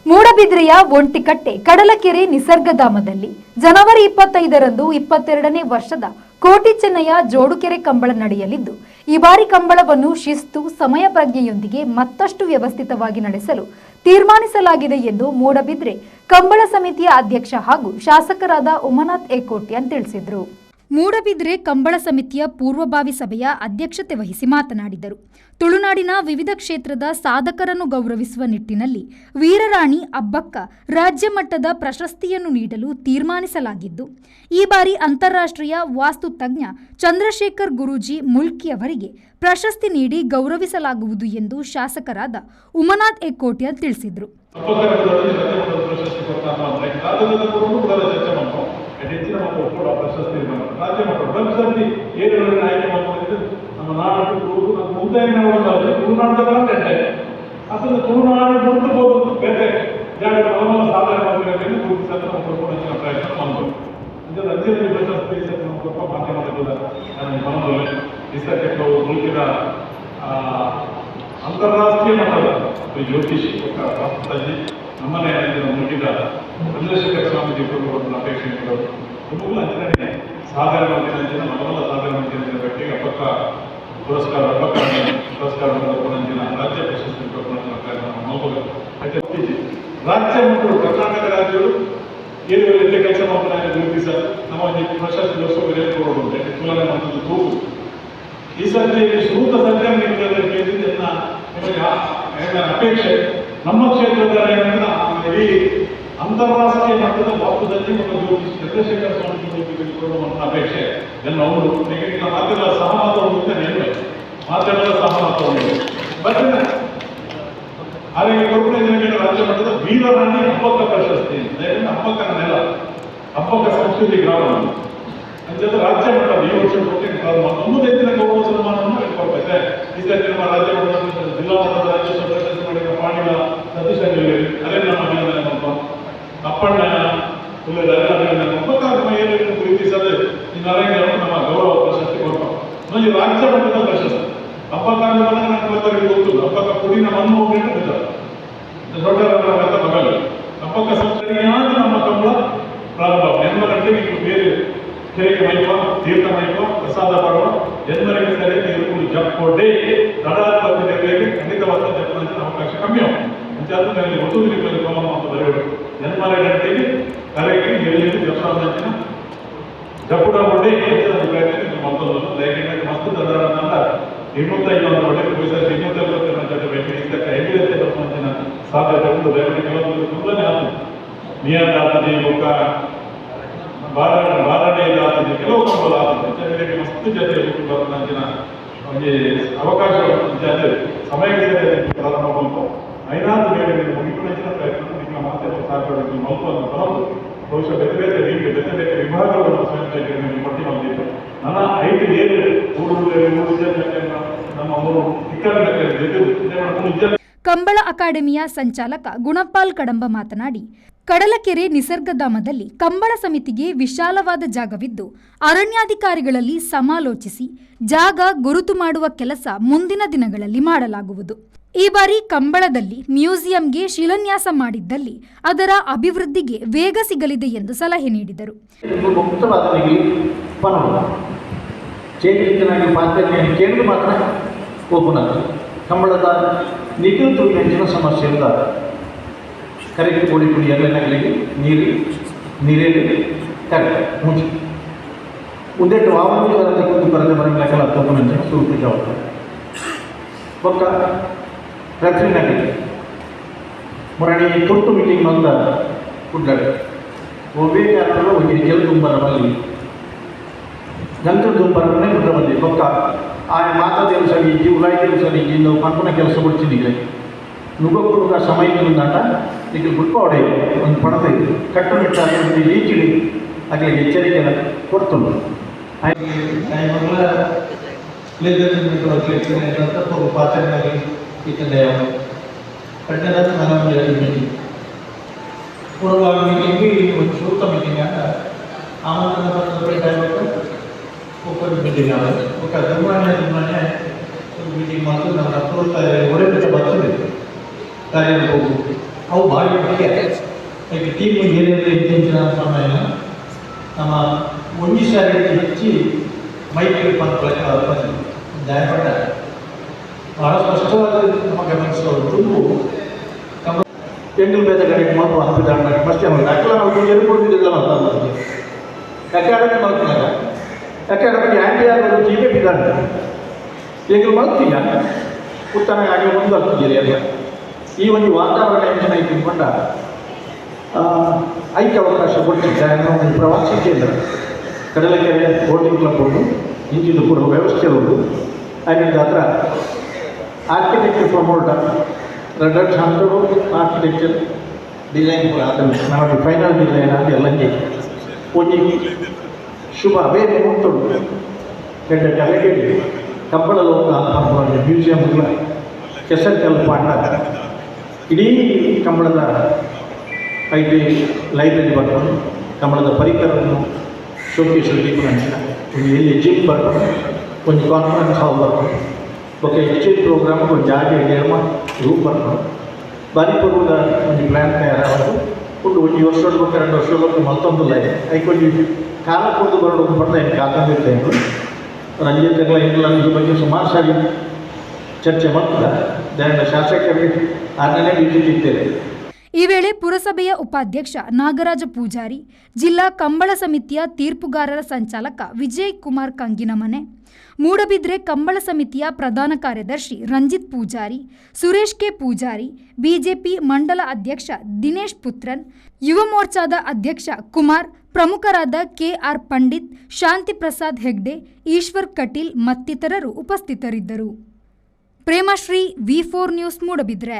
ಮೂಡಬಿದ್ರೆಯ ಒಂಟಿಕಟ್ಟೆ ಕಡಲಕೆರೆ ನಿಸರ್ಗಧಾಮದಲ್ಲಿ ಜನವರಿ 25ರಂದು 22ನೇ ವರ್ಷದ ಕೋಟಿ ಚೆನ್ನಯ್ಯ ಜೋಡುಕೆರೆ ಕಂಬಳ ನಡೆಯಲಿದ್ದು, ಈ ಬಾರಿ ಕಂಬಳವನ್ನು ಶಿಸ್ತು ಸಮಯ ಪ್ರಜ್ಞೆಯೊಂದಿಗೆ ಮತ್ತಷ್ಟು ವ್ಯವಸ್ಥಿತವಾಗಿ ನಡೆಸಲು ತೀರ್ಮಾನಿಸಲಾಗಿದೆ ಎಂದು ಮೂಡಬಿದ್ರೆ ಕಂಬಳ ಸಮಿತಿಯ ಅಧ್ಯಕ್ಷ ಹಾಗೂ ಶಾಸಕರಾದ ಉಮಾನಾಥ್ ಏಕೋಟ್ಯಾನ್ ತಿಳಿಸಿದರು. ಮೂಡಬಿದ್ರೆ ಕಂಬಳ ಸಮಿತಿಯ ಪೂರ್ವಭಾವಿ ಸಭೆಯ ಅಧ್ಯಕ್ಷತೆ ವಹಿಸಿ ಮಾತನಾಡಿದರು. ತುಳುನಾಡಿನ ವಿವಿಧ ಕ್ಷೇತ್ರದ ಸಾಧಕರನ್ನು ಗೌರವಿಸುವ ನಿಟ್ಟಿನಲ್ಲಿ ವೀರರಾಣಿ ಅಬ್ಬಕ್ಕ ರಾಜ್ಯ ಮಟ್ಟದ ಪ್ರಶಸ್ತಿಯನ್ನು ನೀಡಲು ತೀರ್ಮಾನಿಸಲಾಗಿದ್ದು, ಈ ಬಾರಿ ಅಂತಾರಾಷ್ಟ್ರೀಯ ವಾಸ್ತು ತಜ್ಞ ಚಂದ್ರಶೇಖರ್ ಗುರೂಜಿ ಮುಲ್ಕಿ ಅವರಿಗೆ ಪ್ರಶಸ್ತಿ ನೀಡಿ ಗೌರವಿಸಲಾಗುವುದು ಎಂದು ಶಾಸಕರಾದ ಉಮಾನಾಥ್ ಏಕೋಟ್ಯಾನ್ ತಿಳಿಸಿದರು. ಹೆಚ್ಚಿನ ಮಕ್ಕಳು ಕೂಡ ಪ್ರಶಸ್ತಿ ರಾಜ್ಯ ಮಕ್ಕಳು ಪ್ರಶಸ್ತಿ ಏನು ಆಯ್ಕೆ ಮಾಡ್ಕೊಂಡಿದ್ದು ನಮ್ಮ ನಾಡು ಮುಂದೆ ತುಳುನಾಡು ಟೆಂಟೆ ಅದನ್ನು ತುಳುನಾಡು ಗುರುತಿಸಬಹುದು ಬೇರೆ ಜಾಗದ ಹಲವಾರು ಸಾಧನೆ ಗುರುತಿಸಲು ಮಕ್ಕಳು ಕೂಡ ಹೆಚ್ಚಿನ ಪ್ರಯತ್ನ ಮಾಡಬಹುದು. ಅಂದರೆ ರಾಜ್ಯದಲ್ಲಿ ಪ್ರಶಸ್ತಿ ನಮ್ಮ ಸ್ವಲ್ಪ ಮಾಧ್ಯಮದ ಮನದಲ್ಲಿ ನಿಸರ್ಗಕ್ಕೆ ಮುಳುಗಿದ ಅಂತಾರಾಷ್ಟ್ರೀಯ ಮಟ್ಟದ ಜ್ಯೋತಿಷಿ ಪ್ರಾಪ್ತಜಿ ನಮ್ಮನೆ ಮುಳುಗಿದ ಚಂದ್ರಶೇಖರ ಸ್ವಾಮೀಜಿ ಕೊಡುವಂಥ ಅಪೇಕ್ಷೆಗಳು ತುಂಬ ಅಂಚನೆ ಸಾಧನೆ ಮಾಡಿದ ಮೊದಲ ಸಾಧನೆ ಮಾಡಿದ ವ್ಯಕ್ತಿಗೆ ಅಪ್ಪಕ್ಕ ಪುರಸ್ಕಾರ ಪುರಂಜಿನ ರಾಜ್ಯ ಪ್ರಶಸ್ತಿ ಮಾಡ್ಬೋದು. ರಾಜ್ಯ ಮತ್ತು ಕರ್ನಾಟಕ ರಾಜ್ಯಗಳು ಏನು ಕೆಲಸ ಮಾಡ್ತಾರೆ ಗುರುತಿಸ ನಮ್ಮ ಪ್ರಶಸ್ತಿ ವರ್ಷ ಕೊಡಬಹುದು ತುಲನೆ ಮಾಡುವುದು ತೂಗು ಈ ಸರ್ತಿ ಸೂಕ್ತ ಸರ್ಕಾರ ನಿಮಗೆ ಅಪೇಕ್ಷೆ ನಮ್ಮ ಕ್ಷೇತ್ರದ ಇಡೀ ಅಂತಾರಾಷ್ಟ್ರೀಯ ಮಟ್ಟದ ವಾಸ್ತುದಲ್ಲಿ ಮತ್ತು ಜ್ಯೋತಿಷ್ ಚಂದ್ರಶೇಖರ ಸ್ವಾಮಿ ಕೊಡುವಂಥ ಅಪೇಕ್ಷೆ ಎಲ್ಲ ಅವರು ಮಾಧ್ಯಮದ ಸಹಮತ ಹೊಂದಿದ್ದೇನೆ ಮಾಧ್ಯಮದ ಸಹಮತ ಹೊಂದಿದೆ ಬಟ್ ಹಾಗಾಗಿ ಕೊಡುಗೆ ಜನಗಳ ರಾಜ್ಯ ಮಟ್ಟದ ವೀರರಾಣಿ ಹಬ್ಬಕ್ಕ ಪ್ರಶಸ್ತಿ ಯಾಕಂದ್ರೆ ಹಬ್ಬಕ್ಕನ ನೆಲ ಹಬ್ಬಕ್ಕ ಸಂಸ್ಕೃತಿ ಗ್ರಾಮ ಅಂಚೆ ರಾಜ್ಯ ಮಟ್ಟದ ಈ ವರ್ಷ ಒಂದು ಹೆಚ್ಚಿನ ಗೌರವ ಸನ್ಮಾನವನ್ನು ಇಟ್ಕೊಳ್ತೈತೆ. ಈ ಸರ್ತಿ ನಮ್ಮ ರಾಜ್ಯ ಮಟ್ಟದ ಜಿಲ್ಲಾ ಮಟ್ಟದ ರಾಜ್ಯೋತ್ಸವ ಪ್ರಶಸ್ತಿ ಮಾಡಿದ ಪಾಣಿಲ ಸತೀಶ್ ಅದೇ ನಮ್ಮ ಅಭಿನಂದನೆ ಮಾಡ್ಕೊ ಅಪ್ಪಣ್ಣ ಏನು ಗುರುತಿಸದೆ ಈ ನರೇಂದ್ರ ನಮ್ಮ ಗೌರವ ಪ್ರಶಸ್ತಿ ಕೊಡ್ತಾವ ನೋಡಿ ರಾಜ್ಯ ಮಟ್ಟದ ಪ್ರಶಸ್ತಿ ಹಬ್ಬಕ್ಕೆ ಗೊತ್ತು ಹಬ್ಬಕ್ಕ ಕುಡಿನ ಮಣ್ಣು ಹೋಗ್ಬಿಟ್ಟು ದೊಡ್ಡ ಮಗಲು ಹಬ್ಬಕ್ಕ ಸಂಸ್ಕೃತಿಯಾದ ನಮ್ಮ ಕಂಬಳ ಪ್ರಾರಂಭ ಎಂಬರಂತೆ ಬೇರೆ ಕೆರೆಗೆ ಮೈಪ ತೀರ್ಥ ಮೈಪ ಪ್ರಸಾದ ಮಾಡುವ ಜನರಿಗೆ ಸರಿ ನೀರು ಜಪ್ಪೊಡ್ಡೆ ತಡಾತ್ಮಕತೆಗೆ ಖಂಡಿತವಾದ ಜಪ್ಪನ ಅವಕಾಶ ಕಮ್ಮಿ ಆಗುತ್ತೆ. ಒತ್ತುವಿನ ಕೋಲಮ ಅಂತ ಬರೆಯೋದು ಜನ್ಮರ ಗಂಟೆಗೆ ಕರೆಗೆ ಎಲ್ಲಿ ಜಪ್ಪಾಂಚಿನ ಜಪ್ಪುಡ ಒಡ್ಡೆ ಮತ್ತೊಂದು ಲೈಕ್ ಮಸ್ತ್ ತದಾರಂತ 25 ಒಳ್ಳೆ ಪೊಲೀಸರು 25 ಹೆಗ್ಗಿರುತ್ತೆ ಜಪ್ಪಾಂಚಿನ ಸಾಧ್ಯತೆ ಉಂಟು. ದಯವಿಟ್ಟು ಕೆಲವೊಂದು ತುಂಬನೇ ಆಯ್ತು ನಿಯಂತ್ರ ಆಗ್ತದೆ ಒಕ್ಕ ಬಾರಡೆ ಆಗ್ತದೆ ಕೆಲವು ಕಂಬಲ್ ಆಗ್ತದೆ ಮಸ್ತ್ ಜೊತೆ ಬರೋದಿನ ಒಂದು ಅವಕಾಶಗಳು ಜೊತೆ ಸಮಯಕ್ಕೆ ಪ್ರಾರಂಭ ಬಂತು. ಐನಾರು ಬೇರೆ ಮುಗಿಕೊಂಡಿನ ಪ್ರಯತ್ನ ನಿಮ್ಮ ಮಾಧ್ಯಮ ಸಹಕಾರಕ್ಕೆ ಮಹತ್ವವನ್ನು ಬರೋದು ಬಹುಶಃ ಬೇರೆ ಬೇರೆ ವಿಭಾಗಗಳನ್ನು ಸ್ವಯಂ ಪಟ್ಟಿ ಬಂದಿತ್ತು. ನನ್ನ 5 ನಮ್ಮ ಮೂರು ಕಂಬಳ ಅಕಾಡೆಮಿಯ ಸಂಚಾಲಕ ಗುಣಪಾಲ್ ಕಡಂಬ ಮಾತನಾಡಿ, ಕಡಲಕೆರೆ ನಿಸರ್ಗಧಾಮದಲ್ಲಿ ಕಂಬಳ ಸಮಿತಿಗೆ ವಿಶಾಲವಾದ ಜಾಗವಿದ್ದು, ಅರಣ್ಯಾಧಿಕಾರಿಗಳಲ್ಲಿ ಸಮಾಲೋಚಿಸಿ ಜಾಗ ಗುರುತು ಮಾಡುವ ಕೆಲಸ ಮುಂದಿನ ದಿನಗಳಲ್ಲಿ ಮಾಡಲಾಗುವುದು. ಈ ಬಾರಿ ಕಂಬಳದಲ್ಲಿ ಮ್ಯೂಸಿಯಂಗೆ ಶಿಲಾನ್ಯಾಸ ಮಾಡಿದ್ದಲ್ಲಿ ಅದರ ಅಭಿವೃದ್ಧಿಗೆ ವೇಗ ಸಿಗಲಿದೆ ಎಂದು ಸಲಹೆ ನೀಡಿದರು. ಕಂಬಳದ ನಿಖಿಲ್ ಹೆಚ್ಚಿನ ಸಮಸ್ಯೆಯಿಂದ ಕರೆಕ್ಟ್ ಕೋಳಿ ಪುಡಿ ಎಲ್ಲೆಣ್ಣಗಳಿಗೆ ನೀರೇಲಿ ಕರೆಕ್ಟ್ ಮುಂಚೆ ಉಂದೆಟ್ಟು ವಾಹನ ಕೂತು ಬರದೆ ಬರಲೆಕ್ಕಲ್ಲ ತಗೊಂಡು ಸೂಕ್ತ ಜವಾಬ್ದಾರಿ ಒಕ್ಕ ರತ್ರಿನಾಗಿ ಮೊರಣಿ ತುರ್ತು ಮೀಟಿಂಗ್ ಅಂತ ಕುಡ್ಡಾಡಿ ಒಬ್ಬೇ ಕಾರಣಗಳು ಒಂದು ಜಲ್ ತುಂಬರ ಬಲ್ಲಿ ಜಂತ್ರ ತುಂಬರನ್ನೇ ಕುಡ್ರ ಬಂದಿ ಒಕ್ಕ ಆ ಮಾತಾ ದೇವಸರಿಗೆ ಉಲಾಯಿ ದೇವಸರಿಗೆ ನಾವು ಪಂಪನ ಕೆಲಸ ಕೊಡ್ತಿದ್ದೀವಿ ನುಗ್ಗಕ್ಕೂ ಸಮಯಗಳಿಂದಾಟ ಈಗ ಗುಡ್ಕೋಡೆ ಒಂದು ಪಣದ ಕಟ್ಟುನಿಟ್ಟಾಗಿ ಈಚಿಡಿ ಆಗಲಿ ಎಚ್ಚರಿಕೆಯನ್ನು ಕೊಡ್ತುಂಟು. ಪಾತ್ರೆ ಕಟ್ಟದ ಮೀಟಿಂಗ್ ಪೂರ್ವಭಾವಿ ಮೀಟಿಂಗ್ ಒಂದು ಸೂಕ್ತ ಮೀಟಿಂಗ್ ಅಂತ ಆಮಂತ್ರಣ ಪತ್ರ ಓಪನ್ ಮೀಟಿಂಗ್ ಆಗುತ್ತೆ ఒక ದುರ್ಮಾನ್ಯ ಮೀಟಿಂಗ್ ಮಾತ್ರ ನಮ್ಮ ಅಪ್ರೂವ್ ಒಡೆಬಿಟ್ಟ ಬರ್ತದೆ ಕಾರ್ಯ ಹೋಗು ಅವು ಭಾಳ ಮುಖ್ಯ. ಈಗ ಟೀಮ್ ಏನಿದ್ರೆ ಇಂಚಿನ ಸಮಯ ನಮ್ಮ ಒಂಜಿ ಸಾರಿ ಹೆಚ್ಚಿ ಮೈಕ್ ಮಾಡ್ಕೊಳ್ಳೋಕೆ ದಯಪಟ್ಟ ಭಾಳ ಸ್ಪಷ್ಟವಾದ ನಮ್ಮ ಗಮನಿಸೋದು ತುಂಬು ಎಂಟು ಬೇದ ಕಡೆಗೆ ಮಾತು ಹಾಕಿದಾಗ ಮಸ್ತಿ ಮಾಡಿ ಅಕ್ಕಲ ನಾವು ಎರುಕೊಡ್ತಿದ್ದಿಲ್ಲ ಮಾತಾಡೋದು ಅಕಾಡೆಮಿ ಮಾಡ್ತಿದ್ದಾಗ ಅಕಾಡೆಮಿಗೆ ಆ್ಯಂಟಿ ಆಗೋದು ಜೀವೇ ಬಿದ್ದಾಡ ಈಗ ಮಾಡ್ತೀಯ ಉತ್ತಮ ಆಗಿ ಒಂದು ಆಗ್ತಿದ್ದೀರಿ ಅಲ್ಲ ಈ ಒಂದು ವಾತಾವರಣ ಎಂಜಿನ ತಿಳ್ಕೊಂಡ ಐಕ್ಯ ಅವಕಾಶ ಕೊಡ್ತಿದ್ದಾರೆ ಒಂದು ಪ್ರವಾಸಿ ಕೇಂದ್ರ ಕಡಲಕೆರೆ ಬೋಟಿಂಗ್ ಕ್ಲಬ್ ಉಂಟು ಇಂಚಿದು ಕೂಡ ವ್ಯವಸ್ಥೆ ಉಂಟು ಅದರಿಂದ ಹತ್ರ ಆರ್ಕಿಟೆಕ್ಚರ್ ಪ್ರಮೋಟರ್ ರೆಡ್ ಶಾಂತರು ಆರ್ಕಿಟೆಕ್ಚರ್ ಡಿಸೈನ್ ಕೂಡ ಅದನ್ನು ನಾವು ಫೈನಲ್ ಡಿಸೈನ್ ಆಗಿ ಎಲ್ಲಂಗೆ ಒಂದು ಶುಭ ಬೇರೆ ಉಂಟು ಕೆಟ್ಟ ಕಲೆಗೇಡಿ ಕಬ್ಬಳ ಲೋಕ ಮ್ಯೂಸಿಯಂಗಳ ಕೆಸರು ಪಾಂಡ ಇಡೀ ಕಂಬಳದ ಐಟಿ ಲೈಬ್ರರಿ ಬರ್ಕೊಂಡು ಕಂಬಳದ ಪರಿಕರವನ್ನು ಶೋಕೇಶ್ ನಂಚಿನ ಒಂದು ಎಲ್ಲಿ ಜಿಮ್ ಬರ್ಕೊಂಡು ಒಂದು ಕಾನ್ಫರೆನ್ಸ್ ಹಾಲ್ ಬರ್ಕೊಂಡು ఒక ఎక్స్చేంజ్ ప్రోగ్రామ్ ఒక జాతి నిర్మ రూపంలో బారిపూర్వక కొన్ని ప్లాన్ తయారవ్వదు ఇప్పుడు ಒಂದು ವರ್ಷಕ್ಕೆ 2 ವರ್ಷಕ್ಕೆ ಮತ್ತೊಂದು ಲೈನ್ ಅవి కొన్ని ಕಾಲಕ್ಕೊಂದು ಬರೋದು ಬರ್ತಾ ಇದೆ ಕಾದಂಬಿರ್ತಾಯಿದ್ರು ರಂಜಿತೆಲ್ಲ ಇಲ್ಲ ಇದ್ರ ಬಗ್ಗೆ ಸುಮಾರು ಸಾರಿ ಚರ್ಚೆ ಮಾಡ್ತಾರೆ ದಯವಿಟ್ಟು ಶಾಸಕರಿಗೆ ಅದನ್ನೇ ವಿಜಿಟಿದ್ದೇವೆ. ಈ ವೇಳೆ ಪುರಸಭೆಯ ಉಪಾಧ್ಯಕ್ಷ ನಾಗರಾಜ ಪೂಜಾರಿ, ಜಿಲ್ಲಾ ಕಂಬಳ ಸಮಿತಿಯ ತೀರ್ಪುಗಾರರ ಸಂಚಾಲಕ ವಿಜಯ್ ಕುಮಾರ್ ಕಂಗಿನಮನೆ, ಮೂಡಬಿದ್ರೆ ಕಂಬಳ ಸಮಿತಿಯ ಪ್ರಧಾನ ಕಾರ್ಯದರ್ಶಿ ರಂಜಿತ್ ಪೂಜಾರಿ, ಸುರೇಶ್ ಕೆ ಪೂಜಾರಿ, ಬಿಜೆಪಿ ಮಂಡಲ ಅಧ್ಯಕ್ಷ ದಿನೇಶ್ ಪುತ್ರನ್, ಯುವ ಮೋರ್ಚಾದ ಅಧ್ಯಕ್ಷ ಕುಮಾರ್, ಪ್ರಮುಖರಾದ ಕೆಆರ್ ಪಂಡಿತ್, ಶಾಂತಿ ಪ್ರಸಾದ್ ಹೆಗ್ಡೆ, ಈಶ್ವರ್ ಕಟೀಲ್ ಮತ್ತಿತರರು ಉಪಸ್ಥಿತರಿದ್ದರು. ಪ್ರೇಮಶ್ರೀ, ವಿ4 ನ್ಯೂಸ್, ಮೂಡಬಿದ್ರೆ.